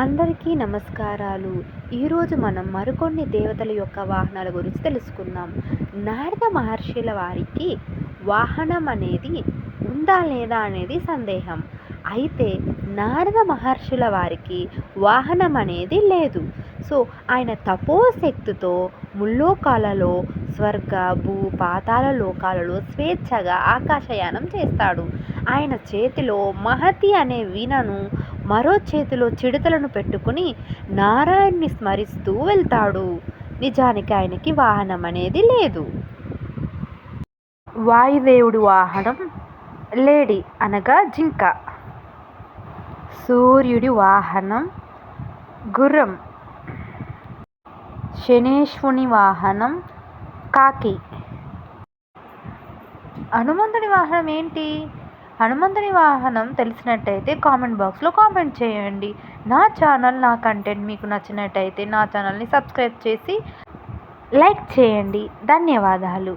అందరికీ నమస్కారాలు. ఈరోజు మనం మరికొన్ని దేవతల యొక్క వాహనాల గురించి తెలుసుకుందాం. నారద మహర్షుల వారికి వాహనం అనేది ఉందా లేదా అనేది సందేహం. అయితే నారద మహర్షుల వారికి వాహనం అనేది లేదు. సో ఆయన తపోశక్తితో ముల్లోకాలలో స్వర్గ భూ పాతాళ లోకాలలో స్వేచ్ఛగా ఆకాశయానం చేస్తాడు. ఆయన చేతిలో మహతి అనే వీణను, మరో చేతిలో చిడతలను పెట్టుకుని నారాయణ్ణి స్మరిస్తూ వెళ్తాడు. నిజానికి ఆయనకి వాహనం అనేది లేదు. వాయుదేవుడి వాహనం లేడి అనగా జింక. సూర్యుడి వాహనం గుర్రం. శనేశ్వరుని వాహనం కాకి. హనుమంతుడి వాహనం ఏంటి? హనుమంతుని వాహనం తెలిసినట్టయితే కామెంట్ బాక్స్లో కామెంట్ చేయండి. నా ఛానల్, నా కంటెంట్ మీకు నచ్చినట్టయితే నా ఛానల్ని సబ్స్క్రైబ్ చేసి లైక్ చేయండి. ధన్యవాదాలు.